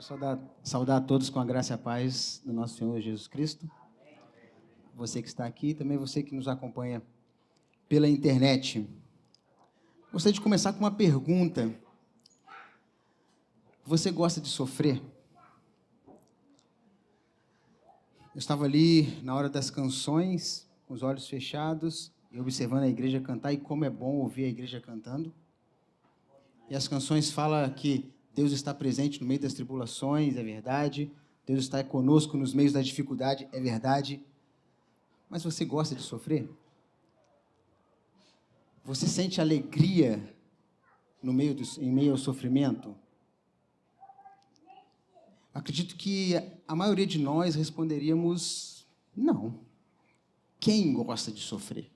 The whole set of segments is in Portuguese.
saudar a todos com a graça e a paz do nosso Senhor Jesus Cristo. Você que está aqui, também você que nos acompanha pela internet. Gostaria de começar com uma pergunta. Você gosta de sofrer? Eu estava ali na hora das canções, com os olhos fechados, e observando a igreja cantar, e como é bom ouvir a igreja cantando. E as canções falam que Deus está presente no meio das tribulações, é verdade. Deus está conosco nos meios da dificuldade, é verdade. Mas você gosta de sofrer? Você sente alegria em meio ao sofrimento? Acredito que a maioria de nós responderíamos não. Quem gosta de sofrer?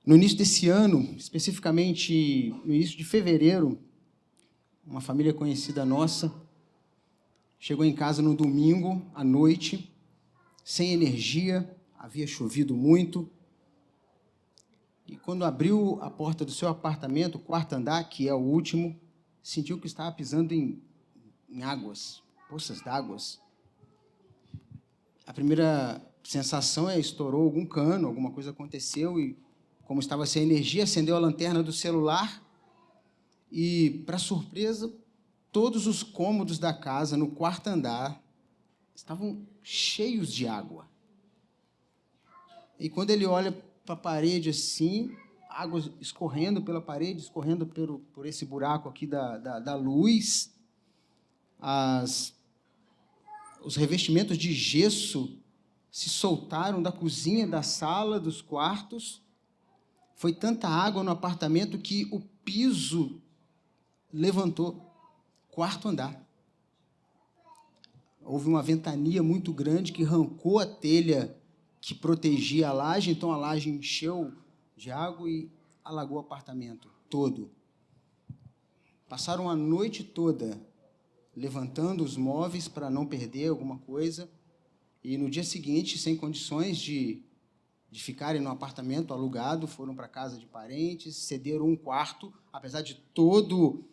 No início desse ano, especificamente no início de fevereiro, uma família conhecida nossa chegou em casa no domingo à noite, sem energia, havia chovido muito. E quando abriu a porta do seu apartamento, o quarto andar, que é o último, sentiu que estava pisando em águas, poças d'águas. A primeira sensação estourou algum cano, alguma coisa aconteceu e, como estava sem energia, acendeu a lanterna do celular e, para surpresa, todos os cômodos da casa, no quarto andar, estavam cheios de água. E quando ele olha para a parede assim, água escorrendo pela parede, escorrendo por esse buraco aqui da luz, os revestimentos de gesso se soltaram da cozinha, da sala, dos quartos. Foi tanta água no apartamento que o piso levantou, quarto andar. Houve uma ventania muito grande que arrancou a telha que protegia a laje, então a laje encheu de água e alagou o apartamento todo. Passaram a noite toda levantando os móveis para não perder alguma coisa, e no dia seguinte, sem condições de ficarem no apartamento alugado, foram para a casa de parentes, cederam um quarto, apesar de todo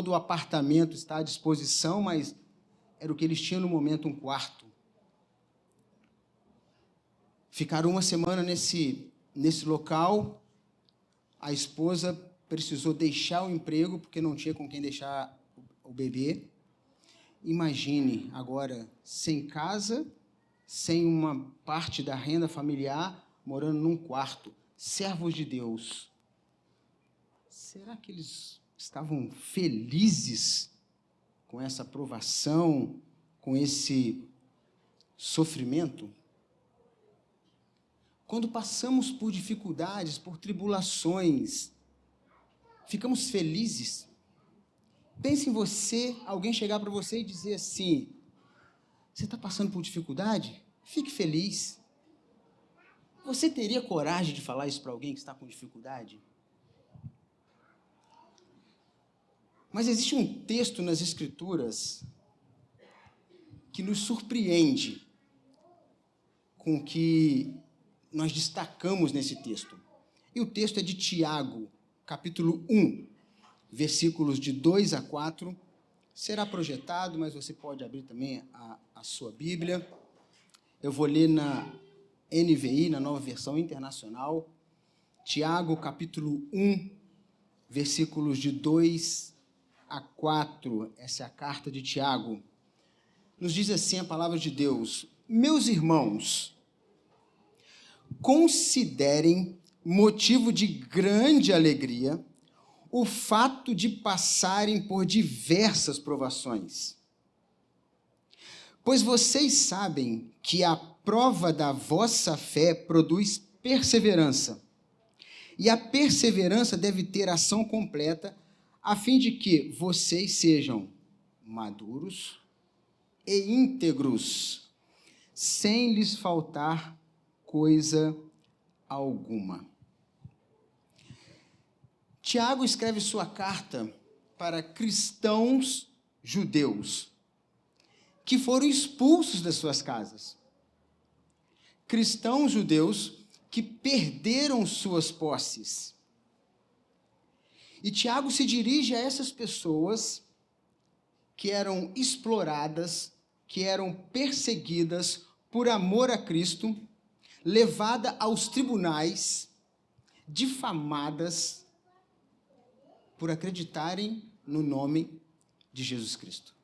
o apartamento estar à disposição, mas era o que eles tinham no momento, um quarto. Ficaram uma semana nesse local. A esposa precisou deixar o emprego, porque não tinha com quem deixar o bebê. Imagine agora, sem casa, sem uma parte da renda familiar, morando num quarto, servos de Deus. Será que eles estavam felizes com essa provação, com esse sofrimento? Quando passamos por dificuldades, por tribulações, ficamos felizes? Pense em você, alguém chegar para você e dizer assim: você está passando por dificuldade? Fique feliz. Você teria coragem de falar isso para alguém que está com dificuldade? Mas existe um texto nas Escrituras que nos surpreende com o que nós destacamos nesse texto. E o texto é de Tiago, capítulo 1, versículos de 2 a 4. Será projetado, mas você pode abrir também a sua Bíblia. Eu vou ler na NVI, na Nova Versão Internacional. Tiago, capítulo 1, versículos de 2 a 4. Essa é a carta de Tiago. Nos diz assim a palavra de Deus: meus irmãos, considerem motivo de grande alegria o fato de passarem por diversas provações. Pois vocês sabem que a prova da vossa fé produz perseverança. E a perseverança deve ter ação completa, a fim de que vocês sejam maduros e íntegros, sem lhes faltar coisa alguma. Tiago escreve sua carta para cristãos judeus que foram expulsos das suas casas. Cristãos judeus que perderam suas posses. E Tiago se dirige a essas pessoas que eram exploradas, que eram perseguidas por amor a Cristo, levadas aos tribunais, difamadas por acreditarem no nome de Jesus Cristo.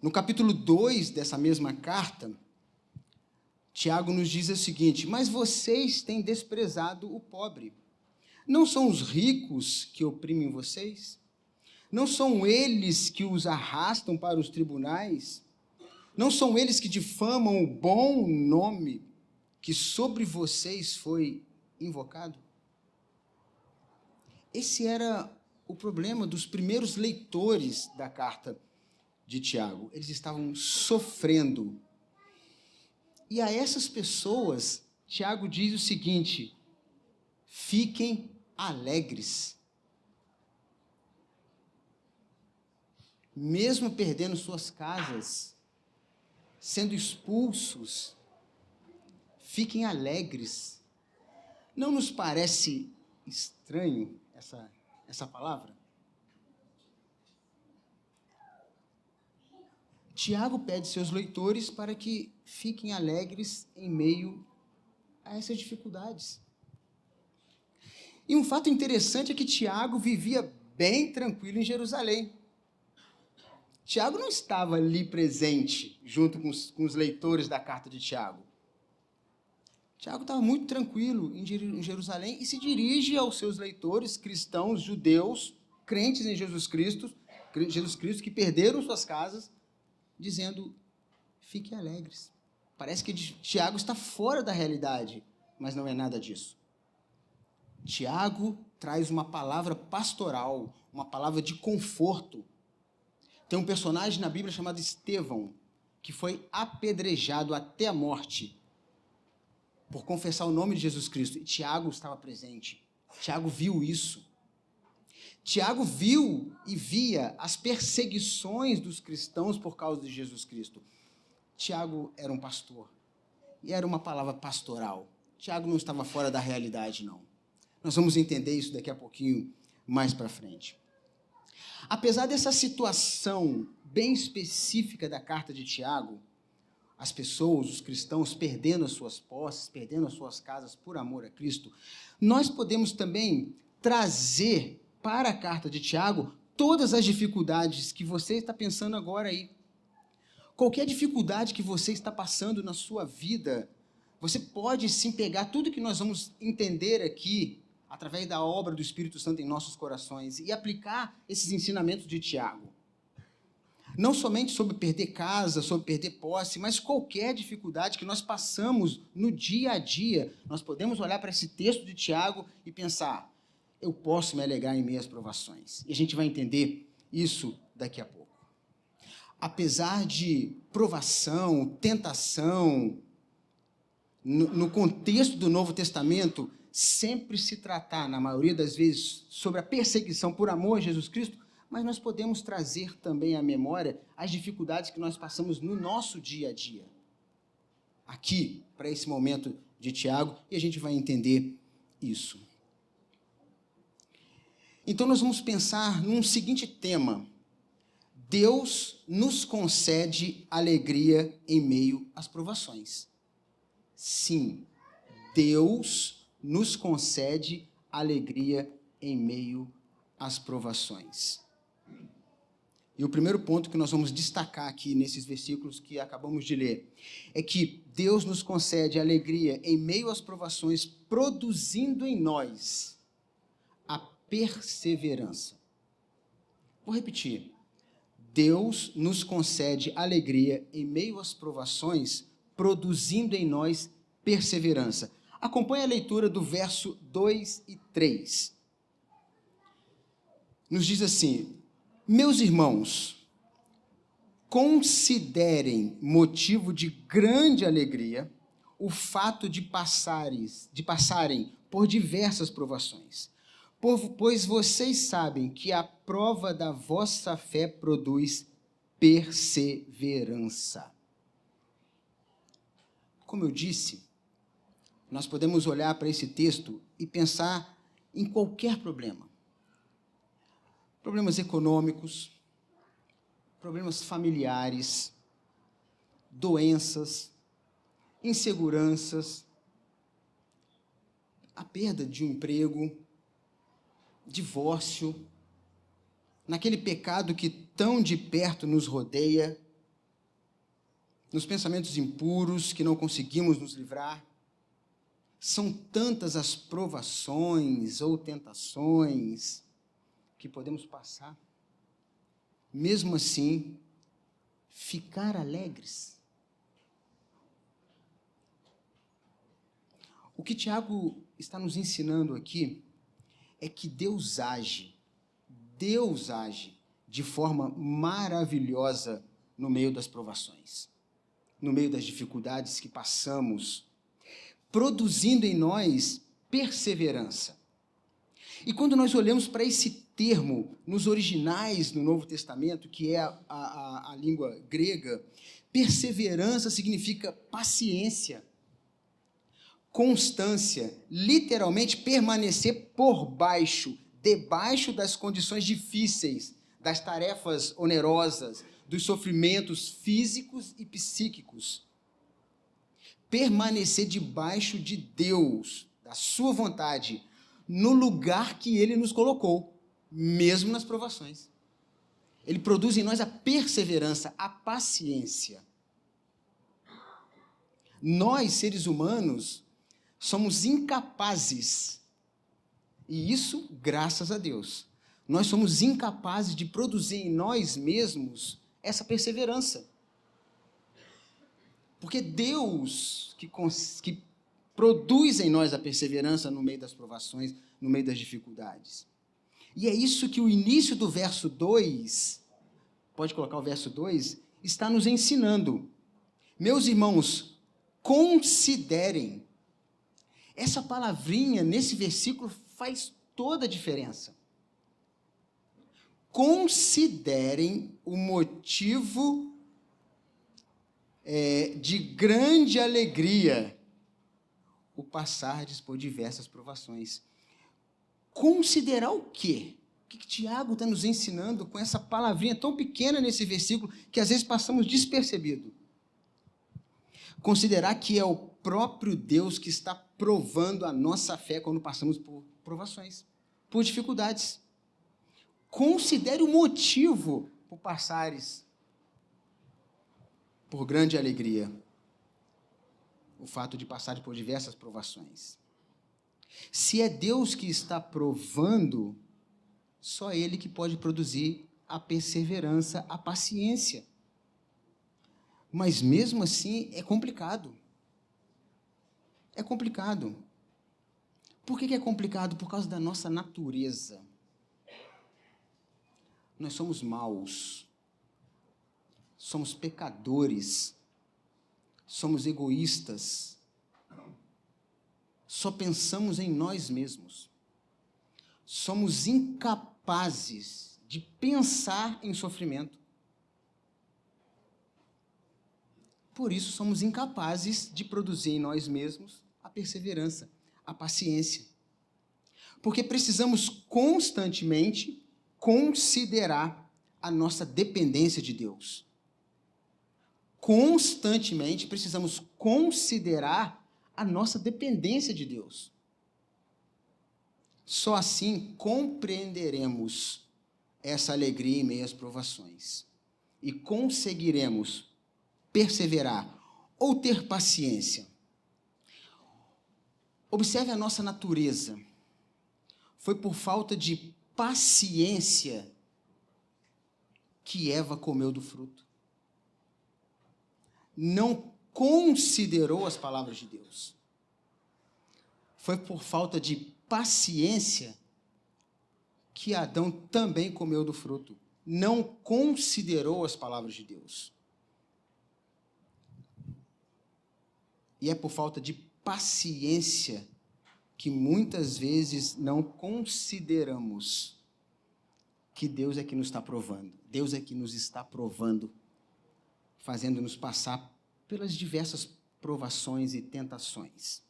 No capítulo 2 dessa mesma carta, Tiago nos diz o seguinte: mas vocês têm desprezado o pobre. Não são os ricos que oprimem vocês? Não são eles que os arrastam para os tribunais? Não são eles que difamam o bom nome que sobre vocês foi invocado? Esse era o problema dos primeiros leitores da carta de Tiago. Eles estavam sofrendo. E a essas pessoas, Tiago diz o seguinte: fiquem alegres. Mesmo perdendo suas casas, sendo expulsos, fiquem alegres. Não nos parece estranho essa palavra? Tiago pede seus leitores para que fiquem alegres em meio a essas dificuldades. E um fato interessante é que Tiago vivia bem tranquilo em Jerusalém. Tiago não estava ali presente, junto com os leitores da carta de Tiago. Tiago estava muito tranquilo em Jerusalém e se dirige aos seus leitores cristãos, judeus, crentes em Jesus Cristo que perderam suas casas, dizendo: fiquem alegres. Parece que Tiago está fora da realidade, mas não é nada disso. Tiago traz uma palavra pastoral, uma palavra de conforto. Tem um personagem na Bíblia chamado Estevão, que foi apedrejado até a morte por confessar o nome de Jesus Cristo. E Tiago estava presente. Tiago viu isso. Tiago viu e via as perseguições dos cristãos por causa de Jesus Cristo. Tiago era um pastor. E era uma palavra pastoral. Tiago não estava fora da realidade, não. Nós vamos entender isso daqui a pouquinho, mais para frente. Apesar dessa situação bem específica da carta de Tiago, as pessoas, os cristãos, perdendo as suas posses, perdendo as suas casas por amor a Cristo, nós podemos também trazer para a carta de Tiago todas as dificuldades que você está pensando agora aí. Qualquer dificuldade que você está passando na sua vida, você pode sim pegar tudo que nós vamos entender aqui, através da obra do Espírito Santo em nossos corações, e aplicar esses ensinamentos de Tiago. Não somente sobre perder casa, sobre perder posse, mas qualquer dificuldade que nós passamos no dia a dia, nós podemos olhar para esse texto de Tiago e pensar: eu posso me alegrar em meio às provações. E a gente vai entender isso daqui a pouco. Apesar de provação, tentação, no contexto do Novo Testamento, sempre se tratar, na maioria das vezes, sobre a perseguição por amor a Jesus Cristo, mas nós podemos trazer também à memória as dificuldades que nós passamos no nosso dia a dia. Aqui, para esse momento de Tiago, e a gente vai entender isso. Então, nós vamos pensar num seguinte tema: Deus nos concede alegria em meio às provações. Sim, Deus nos concede alegria em meio às provações. E o primeiro ponto que nós vamos destacar aqui nesses versículos que acabamos de ler é que Deus nos concede alegria em meio às provações, produzindo em nós a perseverança. Vou repetir. Deus nos concede alegria em meio às provações, produzindo em nós perseverança. Acompanhe a leitura do verso 2 e 3. Nos diz assim: meus irmãos, considerem motivo de grande alegria o fato de passarem por diversas provações, pois vocês sabem que a prova da vossa fé produz perseverança. Como eu disse, nós podemos olhar para esse texto e pensar em qualquer problema. problemas econômicos, problemas familiares, doenças, inseguranças, a perda de um emprego, divórcio, naquele pecado que tão de perto nos rodeia, nos pensamentos impuros que não conseguimos nos livrar. São tantas as provações ou tentações que podemos passar. Mesmo assim, ficar alegres. O que Tiago está nos ensinando aqui é que Deus age de forma maravilhosa no meio das provações, no meio das dificuldades que passamos, produzindo em nós perseverança. E quando nós olhamos para esse termo nos originais do Novo Testamento, que é a língua grega, perseverança significa paciência, constância, literalmente permanecer por baixo, debaixo das condições difíceis, das tarefas onerosas, dos sofrimentos físicos e psíquicos. Permanecer debaixo de Deus, da sua vontade, no lugar que Ele nos colocou, mesmo nas provações. Ele produz em nós a perseverança, a paciência. Nós, seres humanos, somos incapazes, e isso graças a Deus, nós somos incapazes de produzir em nós mesmos essa perseverança. Porque Deus que produz em nós a perseverança no meio das provações, no meio das dificuldades. E é isso que o início do verso 2, pode colocar o verso 2, está nos ensinando. Meus irmãos, considerem. Essa palavrinha nesse versículo faz toda a diferença. Considerem o motivo de grande alegria o passardes por diversas provações. Considerar o quê? O que Tiago está nos ensinando com essa palavrinha tão pequena nesse versículo que às vezes passamos despercebido? Considerar que é o próprio Deus que está provando a nossa fé quando passamos por provações, por dificuldades. Considere o motivo por passares por grande alegria, o fato de passar por diversas provações. Se é Deus que está provando, só Ele que pode produzir a perseverança, a paciência. Mas mesmo assim é complicado. É complicado. Por que é complicado? Por causa da nossa natureza. Nós somos maus. Somos pecadores. Somos egoístas. Só pensamos em nós mesmos. Somos incapazes de pensar em sofrimento. Por isso, somos incapazes de produzir em nós mesmos a perseverança, a paciência. Porque precisamos constantemente considerar a nossa dependência de Deus. Constantemente precisamos considerar a nossa dependência de Deus. Só assim compreenderemos essa alegria em meio às provações e conseguiremos perseverar ou ter paciência. Observe a nossa natureza. Foi por falta de paciência que Eva comeu do fruto. Não considerou as palavras de Deus. Foi por falta de paciência que Adão também comeu do fruto. Não considerou as palavras de Deus. E é por falta de paciência que muitas vezes não consideramos que Deus é que nos está provando. Deus é que nos está provando, fazendo-nos passar pelas diversas provações e tentações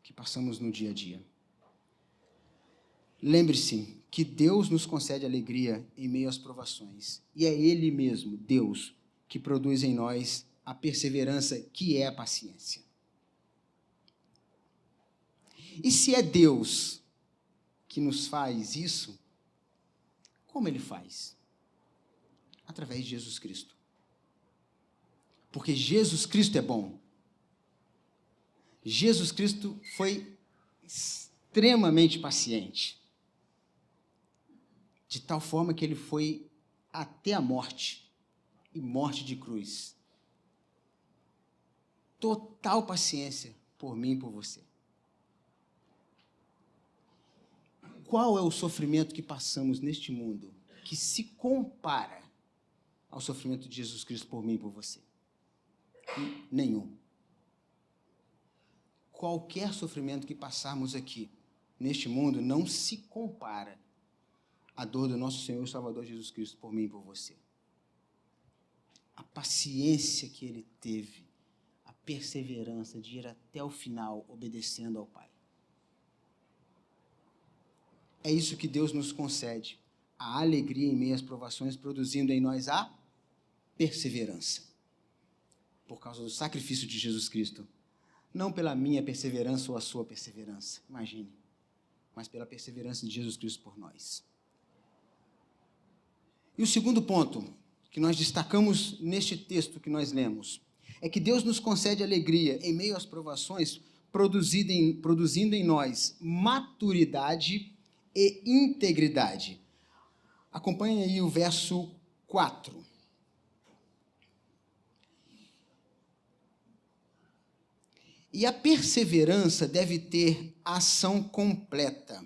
que passamos no dia a dia. Lembre-se que Deus nos concede alegria em meio às provações. E é Ele mesmo, Deus, que produz em nós a perseverança, que é a paciência. E se é Deus que nos faz isso, como Ele faz? Através de Jesus Cristo. Porque Jesus Cristo é bom. Jesus Cristo foi extremamente paciente. De tal forma que ele foi até a morte, e morte de cruz. Total paciência por mim e por você. Qual é o sofrimento que passamos neste mundo que se compara ao sofrimento de Jesus Cristo por mim e por você? Nenhum. Qualquer sofrimento que passarmos aqui neste mundo não se compara à dor do nosso Senhor e Salvador Jesus Cristo por mim e por você. A paciência que ele teve, a perseverança de ir até o final obedecendo ao Pai. É isso que Deus nos concede, a alegria em meio às provações, produzindo em nós a perseverança. Por causa do sacrifício de Jesus Cristo. Não pela minha perseverança ou a sua perseverança, imagine, mas pela perseverança de Jesus Cristo por nós. E o segundo ponto que nós destacamos neste texto que nós lemos é que Deus nos concede alegria em meio às provações, produzindo em nós maturidade e integridade. Acompanhe aí o verso 4. E a perseverança deve ter ação completa,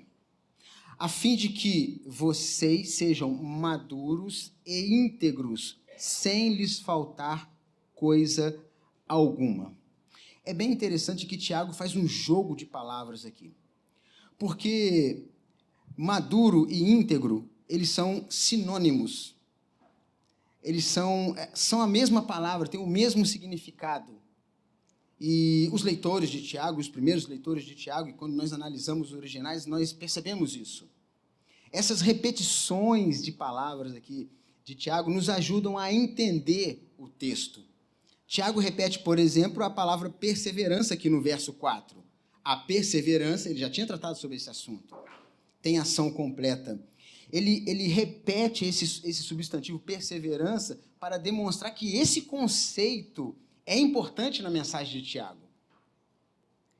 a fim de que vocês sejam maduros e íntegros, sem lhes faltar coisa alguma. É bem interessante que Tiago faz um jogo de palavras aqui, porque maduro e íntegro, eles são sinônimos, eles são a mesma palavra, têm o mesmo significado. E os leitores de Tiago, os primeiros leitores de Tiago, e quando nós analisamos os originais, nós percebemos isso. Essas repetições de palavras aqui de Tiago nos ajudam a entender o texto. Tiago repete, por exemplo, a palavra perseverança aqui no verso 4. A perseverança, ele já tinha tratado sobre esse assunto, tem ação completa. Ele repete esse substantivo perseverança para demonstrar que esse conceito é importante na mensagem de Tiago.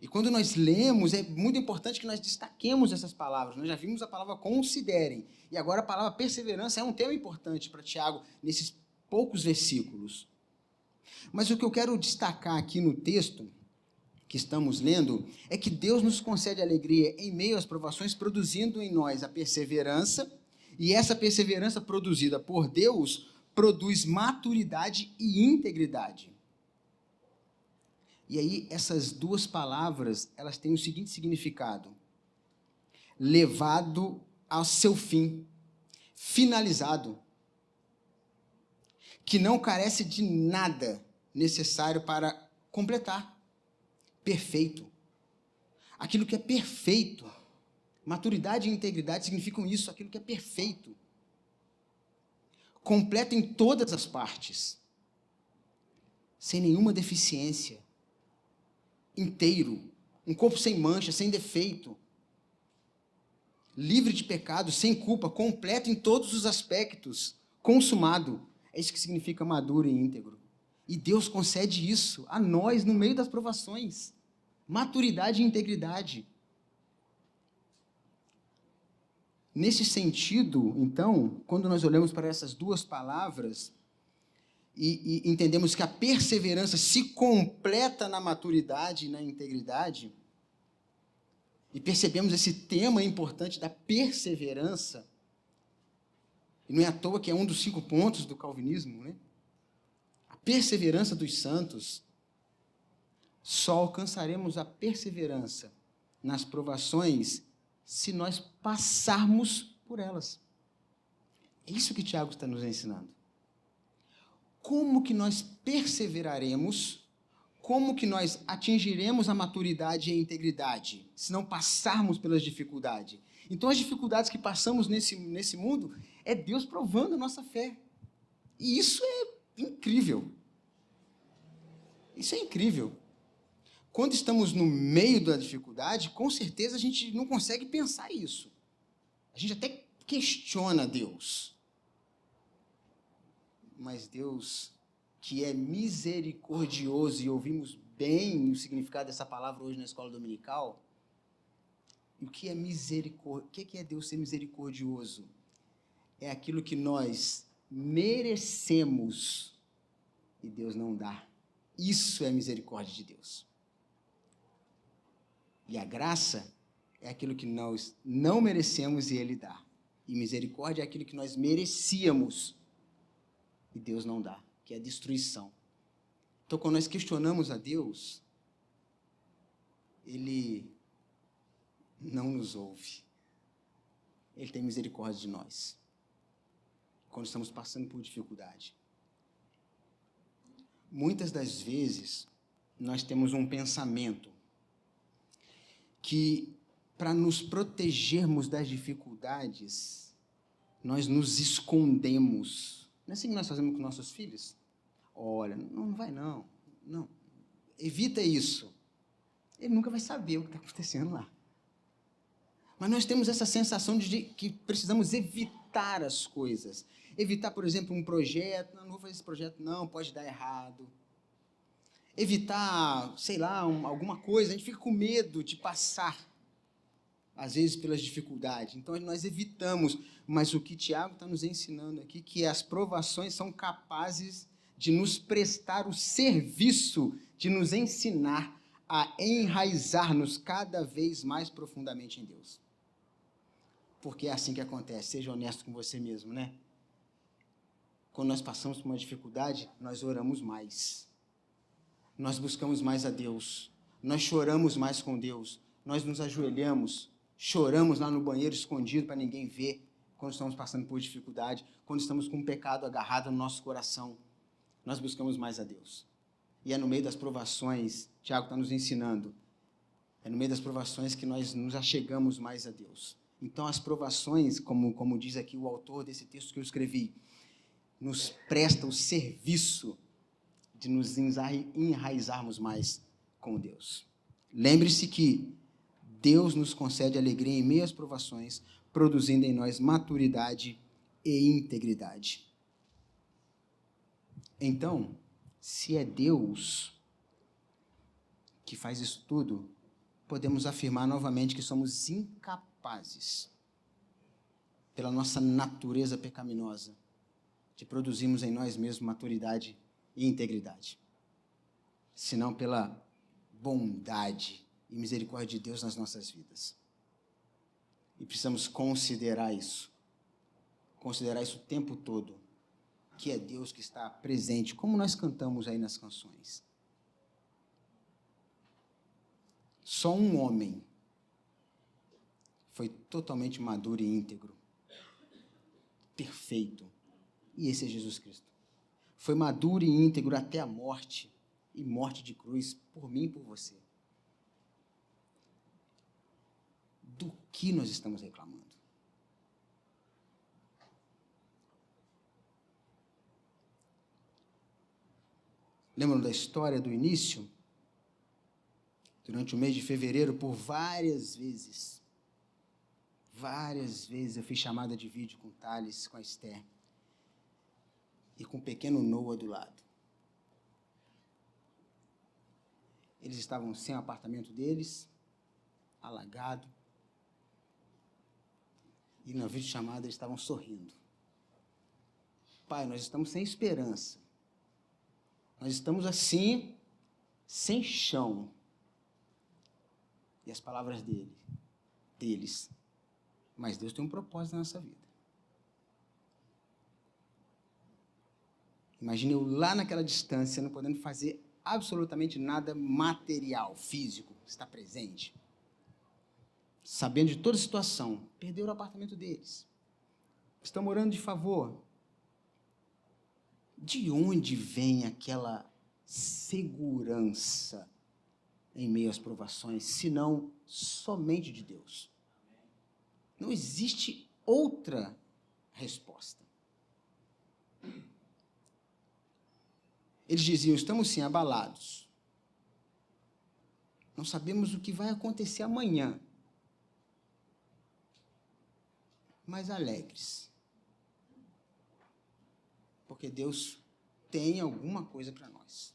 E quando nós lemos, é muito importante que nós destaquemos essas palavras. Nós já vimos a palavra considerem. E agora a palavra perseverança é um tema importante para Tiago nesses poucos versículos. Mas o que eu quero destacar aqui no texto que estamos lendo é que Deus nos concede alegria em meio às provações, produzindo em nós a perseverança. E essa perseverança produzida por Deus produz maturidade e integridade. E aí, essas duas palavras, elas têm o seguinte significado: levado ao seu fim, finalizado, que não carece de nada necessário para completar, perfeito. Aquilo que é perfeito, maturidade e integridade significam isso, aquilo que é perfeito, completo em todas as partes, sem nenhuma deficiência, inteiro, um corpo sem mancha, sem defeito, livre de pecado, sem culpa, completo em todos os aspectos, consumado. É isso que significa maduro e íntegro. E Deus concede isso a nós no meio das provações. Maturidade e integridade. Nesse sentido, então, quando nós olhamos para essas duas palavras, e entendemos que a perseverança se completa na maturidade e na integridade, e percebemos esse tema importante da perseverança, e não é à toa que é um dos 5 pontos do calvinismo, né? A perseverança dos santos, só alcançaremos a perseverança nas provações se nós passarmos por elas. É isso que Tiago está nos ensinando. Como que nós perseveraremos como que nós atingiremos a maturidade e a integridade se não passarmos pelas dificuldades? Então, as dificuldades que passamos nesse mundo é Deus provando a nossa fé. E isso é incrível. Isso é incrível. Quando estamos no meio da dificuldade, com certeza a gente não consegue pensar isso. A gente até questiona Deus. Mas Deus, que é misericordioso, e ouvimos bem o significado dessa palavra hoje na escola dominical, e o que é misericórdia? O que é Deus ser misericordioso? É aquilo que nós merecemos e Deus não dá. Isso é misericórdia de Deus. E a graça é aquilo que nós não merecemos e Ele dá. E misericórdia é aquilo que nós merecíamos e Deus não dá, que é a destruição. Então, quando nós questionamos a Deus, Ele não nos ouve. Ele tem misericórdia de nós, quando estamos passando por dificuldade. Muitas das vezes, nós temos um pensamento que, para nos protegermos das dificuldades, nós nos escondemos. Não é assim que nós fazemos com nossos filhos? Olha, não vai não. Evita isso. Ele nunca vai saber o que está acontecendo lá. Mas nós temos essa sensação de que precisamos evitar as coisas. Evitar, por exemplo, um projeto. Não vou fazer esse projeto, não, pode dar errado. Evitar, sei lá, alguma coisa. A gente fica com medo de passar, às vezes, pelas dificuldades. Então, nós evitamos. Mas o que Tiago está nos ensinando aqui, que as provações são capazes de nos prestar o serviço, de nos ensinar a enraizar-nos cada vez mais profundamente em Deus. Porque é assim que acontece, seja honesto com você mesmo, né? Quando nós passamos por uma dificuldade, nós oramos mais. Nós buscamos mais a Deus. Nós choramos mais com Deus. Nós nos ajoelhamos, choramos lá no banheiro escondido para ninguém ver, quando estamos passando por dificuldade, quando estamos com um pecado agarrado no nosso coração. Nós buscamos mais a Deus. E é no meio das provações, Tiago está nos ensinando, é no meio das provações que nós nos achegamos mais a Deus. Então, as provações, como diz aqui o autor desse texto que eu escrevi, nos presta o serviço de nos enraizarmos mais com Deus. Lembre-se que Deus nos concede alegria em meio às provações, produzindo em nós maturidade e integridade. Então, se é Deus que faz isso tudo, podemos afirmar novamente que somos incapazes, pela nossa natureza pecaminosa, de produzirmos em nós mesmos maturidade e integridade, senão pela bondade e misericórdia de Deus nas nossas vidas. E precisamos considerar isso o tempo todo, que é Deus que está presente, como nós cantamos aí nas canções. Só um homem foi totalmente maduro e íntegro, perfeito, e esse é Jesus Cristo. Foi maduro e íntegro até a morte, e morte de cruz, por mim e por você. Do que nós estamos reclamando? Lembram da história do início? Durante o mês de fevereiro, por várias vezes eu fiz chamada de vídeo com o Thales, com a Esther e com o pequeno Noah do lado. Eles estavam sem o apartamento deles, alagado, e na videochamada eles estavam sorrindo. Pai, nós estamos sem esperança. Nós estamos assim, sem chão. E as palavras deles. Mas Deus tem um propósito na nossa vida. Imagine eu lá naquela distância, não podendo fazer absolutamente nada material, físico, estar presente. Sabendo de toda a situação, perderam o apartamento deles. Estão morando de favor. De onde vem aquela segurança em meio às provações, senão somente de Deus. Não existe outra resposta. Eles diziam: estamos sim abalados. Não sabemos o que vai acontecer amanhã, mas alegres. Porque Deus tem alguma coisa para nós.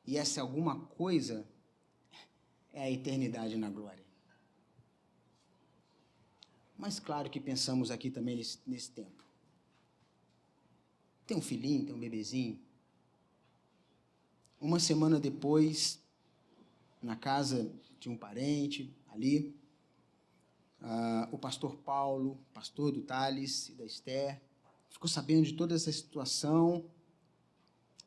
E essa alguma coisa é a eternidade na glória. Mas claro que pensamos aqui também nesse tempo. Tem um filhinho, tem um bebezinho. Uma semana depois, na casa de um parente, ali, o pastor Paulo, pastor do Thales e da Esther, ficou sabendo de toda essa situação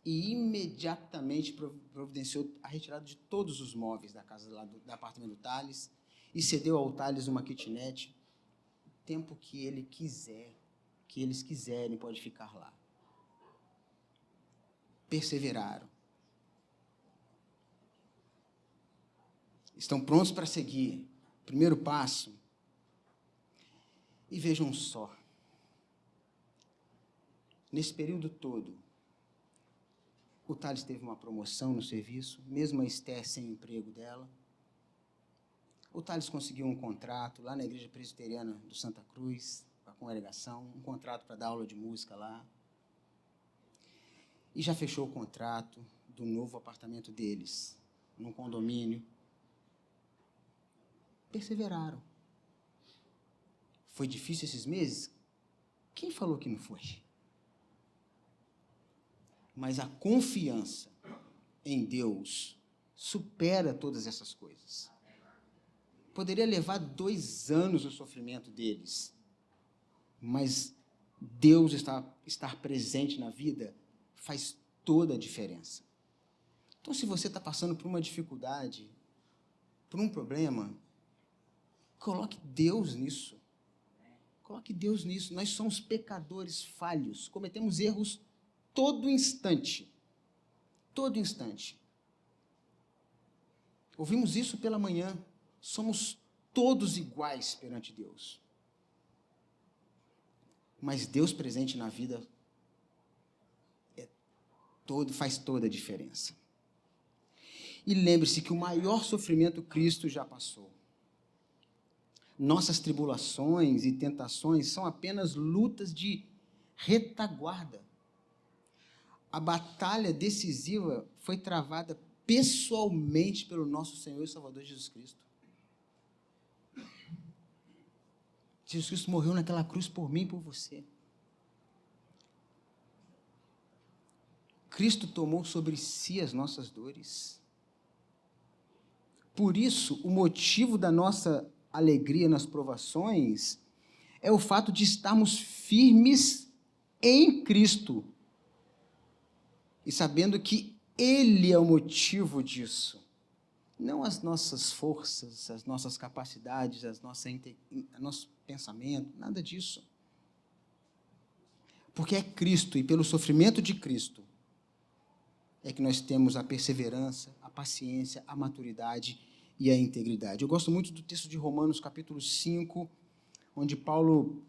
e imediatamente providenciou a retirada de todos os móveis da casa lá do apartamento do Thales e cedeu ao Thales uma kitnet. O tempo que ele quiser, que eles quiserem, pode ficar lá. Perseveraram. Estão prontos para seguir. Primeiro passo. E vejam só. Nesse período todo, o Thales teve uma promoção no serviço, mesmo a Esther sem o emprego dela. O Thales conseguiu um contrato lá na Igreja Presbiteriana do Santa Cruz, com a congregação, um contrato para dar aula de música lá. E já fechou o contrato do novo apartamento deles, num condomínio. Perseveraram. Foi difícil esses meses? Quem falou que não foi? Mas a confiança em Deus supera todas essas coisas. Poderia levar 2 anos o sofrimento deles, mas Deus estar presente na vida faz toda a diferença. Então, se você está passando por uma dificuldade, por um problema, coloque Deus nisso. Coloque Deus nisso. Nós somos pecadores falhos, cometemos erros todo instante. Todo instante. Ouvimos isso pela manhã. Somos todos iguais perante Deus. Mas Deus presente na vida faz toda a diferença. E lembre-se que o maior sofrimento Cristo já passou. Nossas tribulações e tentações são apenas lutas de retaguarda. A batalha decisiva foi travada pessoalmente pelo nosso Senhor e Salvador Jesus Cristo. Jesus Cristo morreu naquela cruz por mim e por você. Cristo tomou sobre si as nossas dores. Por isso, o motivo da nossa alegria nas provações é o fato de estarmos firmes em Cristo e sabendo que Ele é o motivo disso. Não as nossas forças, as nossas capacidades, nosso pensamento, nada disso. Porque é Cristo e pelo sofrimento de Cristo é que nós temos a perseverança, a paciência, a maturidade e a integridade. Eu gosto muito do texto de Romanos, capítulo 5, onde Paulo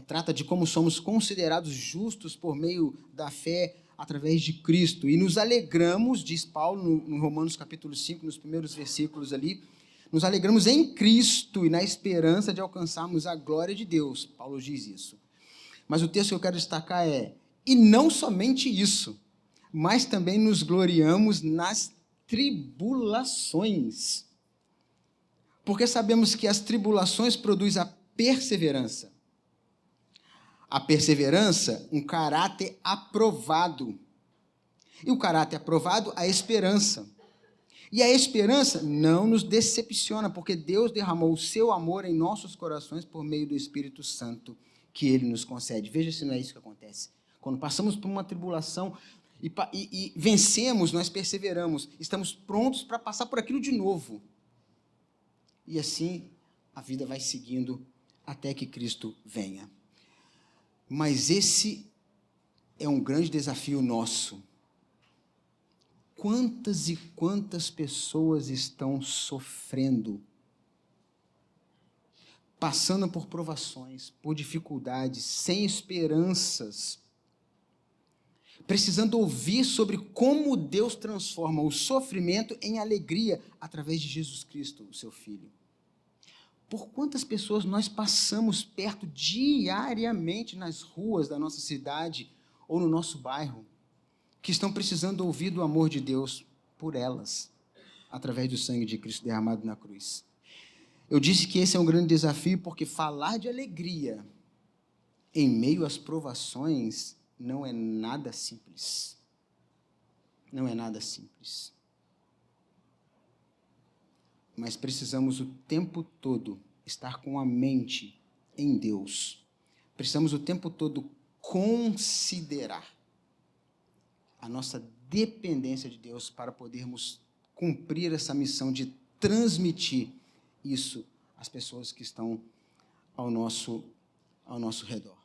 trata de como somos considerados justos por meio da fé através de Cristo. E nos alegramos, diz Paulo no Romanos, capítulo 5, nos primeiros versículos ali, nos alegramos em Cristo e na esperança de alcançarmos a glória de Deus. Paulo diz isso. Mas o texto que eu quero destacar é: e não somente isso, mas também nos gloriamos nas tribulações. Porque sabemos que as tribulações produzem a perseverança. A perseverança, um caráter aprovado. E o caráter aprovado, a esperança. E a esperança não nos decepciona, porque Deus derramou o seu amor em nossos corações por meio do Espírito Santo que Ele nos concede. Veja se não é isso que acontece. Quando passamos por uma tribulação e vencemos, nós perseveramos. Estamos prontos para passar por aquilo de novo. E assim a vida vai seguindo até que Cristo venha. Mas esse é um grande desafio nosso. quantas e quantas pessoas estão sofrendo, passando por provações, por dificuldades, sem esperanças, precisando ouvir sobre como Deus transforma o sofrimento em alegria através de Jesus Cristo, o seu Filho. Por quantas pessoas nós passamos perto diariamente nas ruas da nossa cidade ou no nosso bairro, que estão precisando ouvir do amor de Deus por elas, através do sangue de Cristo derramado na cruz. Eu disse que esse é um grande desafio, porque falar de alegria em meio às provações não é nada simples. Não é nada simples. Mas precisamos o tempo todo estar com a mente em Deus. Precisamos o tempo todo considerar a nossa dependência de Deus para podermos cumprir essa missão de transmitir isso às pessoas que estão ao nosso redor.